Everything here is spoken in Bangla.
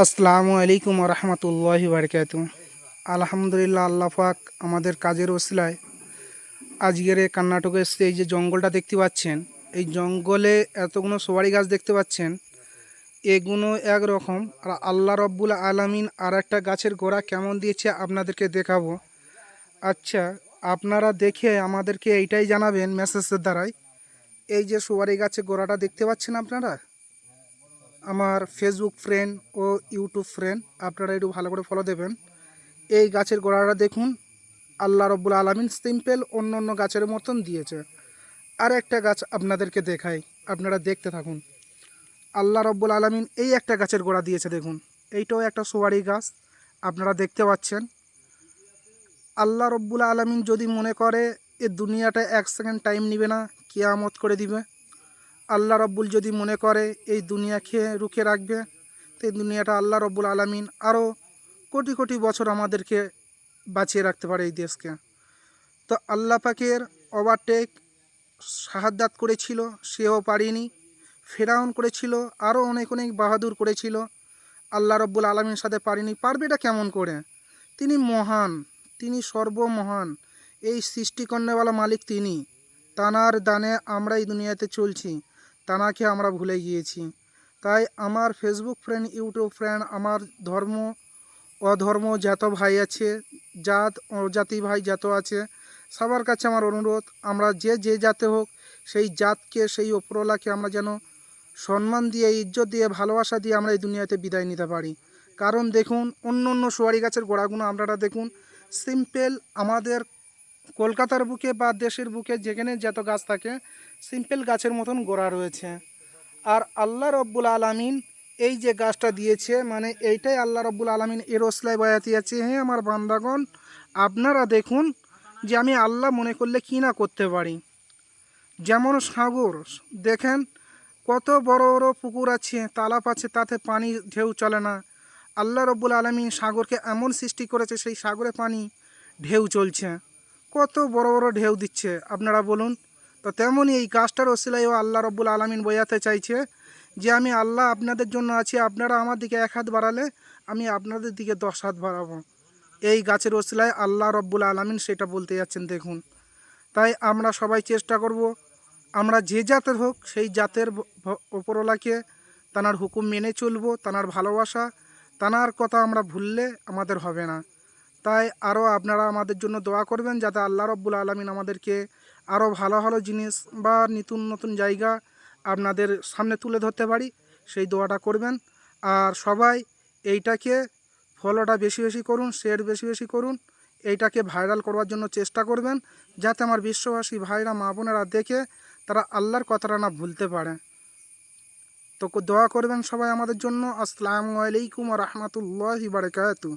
আসসালামু আলাইকুম রহমতুল্লাহি বারকাতু। আলহামদুলিল্লাহ, আল্লাহ পাক আমাদের কাজের ওসিলায় আজকের কর্ণাটকে এসে এই যে জঙ্গলটা দেখতে পাচ্ছেন, এই জঙ্গলে এতগুলো সোয়ারি গাছ দেখতে পাচ্ছেন। এগুলো একরকম, আর আল্লাহ রব্বুল আলামিন আর একটা গাছের গোড়া কেমন দিয়েছে আপনাদেরকে দেখাবো। আচ্ছা, আপনারা দেখে আমাদেরকে এইটাই জানাবেন মেসেজের দ্বারাই। এই যে সোয়ারি গাছের গোড়াটা দেখতে পাচ্ছেন আপনারা, আমার ফেসবুক ফ্রেন্ড ও ইউটিউব ফ্রেন্ড, আপনারা একটু ভালো করে ফলো দেবেন। এই গাছের গোড়াটা দেখুন, আল্লাহ রব্বুল আলামিন সিম্পল অন্য অন্য গাছের মতন দিয়েছে। আর একটা গাছ আপনাদেরকে দেখাই, আপনারা দেখতে থাকুন। আল্লাহ রব্বুল আলামিন এই একটা গাছের গোড়া দিয়েছে, দেখুন। এইটাও একটা সোয়ারি গাছ, আপনারা দেখতে পাচ্ছেন। আল্লাহ রব্বুল আলামিন যদি মনে করে এ দুনিয়াটা এক সেকেন্ড টাইম নেবে না, কিয়ামত করে দিবে। আল্লাহ রব্বুল যদি মনে করে এই দুনিয়া খেয়ে রুখে রাখবে, তো এই দুনিয়াটা আল্লাহ রব্বুল আলামিন আরও কোটি কোটি বছর আমাদেরকে বাঁচিয়ে রাখতে পারে এই দেশকে। তো আল্লাহ পাকের ওভারটেক শাহাদাত করেছিল, সেও পারিনি। ফেরাউন করেছিল, আরও অনেক অনেক বাহাদুর করেছিল, আল্লাহ রব্বুল আলমীর সাথে পারিনি। পারবে এটা কেমন করে? তিনি মহান, তিনি সর্বমহান, এই সৃষ্টিকর্ণেওয়ালা মালিক তিনি। তানার দানে আমরা এই দুনিয়াতে চলছি, তানাকে আমরা ভুলে গিয়েছি। তাই আমার ফেসবুক ফ্রেন্ড, ইউটিউব ফ্রেন্ড, আমার ধর্ম অধর্ম যত ভাই আছে, জাত ও জাতি ভাই যত আছে, সবার কাছে আমার অনুরোধ, আমরা যে যে জাতে হোক সেই জাতকে, সেই ওপরওয়ালাকে আমরা যেন সম্মান দিয়ে, ইজ্জত দিয়ে, ভালোবাসা দিয়ে আমরা এই দুনিয়াতে বিদায় নিতে পারি। কারণ দেখুন, অন্য অন্য সোয়ারি গাছের গোড়াগুলো আপনারা দেখুন, সিম্পল আমাদের কলকাতার বুকে বা দেশের বুকে যেখানে যত গাছ থাকে, সিম্পল গাছের মতন গোড়া রয়েছে। আর আল্লাহ রব্বুল আলামিন এই যে গাছটা দিয়েছে, মানে এইটাই আল্লাহ রব্বুল আলামিন এর ওসলায় বয়াতি আছে। হ্যাঁ আমার বান্দাগণ, আপনারা দেখুন যে আমি আল্লাহ মনে করলে কি না করতে পারি। যেমন সাগর দেখেন, কত বড় বড় পুকুর আছে, তালাপ আছে, তাতে পানি ঢেউ চলে না। আল্লাহ রব্বুল আলামিন সাগরকে এমন সৃষ্টি করেছে, সেই সাগরে পানি ঢেউ চলছে, কত বড় বড় ঢেউ দিচ্ছে, আপনারা বলুন। তো তেমনই এই গাছটার ওসিলায়ও আল্লাহ রব্বুল আলামিন বোঝাতে চাইছে যে আমি আল্লাহ আপনাদের জন্য আছি, আপনারা আমার দিকে এক হাত বাড়ালে আমি আপনাদের দিকে 10 হাত বাড়াবো। এই গাছের ওসিলায় আল্লাহ রব্বুল আলামিন সেটা বলতে যাচ্ছেন, দেখুন। তাই আমরা সবাই চেষ্টা করব, আমরা যে জাতের হোক সেই জাতের ওপরওয়ালাকে, তানার হুকুম মেনে চলবো, তানার ভালোবাসা, তানার কথা আমরা ভুললে আমাদের হবে না। তাই আরও আপনারা আমাদের জন্য দোয়া করবেন, যাতে আল্লাহ রব্বুল আলামিন আমাদেরকে আরও ভালো ভালো জিনিস বা নতুন নতুন জায়গা আপনাদের সামনে তুলে ধরতে পারি, সেই দোয়াটা করবেন। আর সবাই এইটাকে ফলোটা বেশি বেশি করুন, শেয়ার বেশি বেশি করুন, এইটাকে ভাইরাল করবার জন্য চেষ্টা করবেন, যাতে আমার বিশ্ববাসী ভাইরা মা বোনেরা দেখে তারা আল্লাহর কথাটা না ভুলতে পারে। তো দোয়া করবেন সবাই আমাদের জন্য। আসসালামু আলাইকুম ওয়া রাহমাতুল্লাহি ওয়া বারাকাতুহু।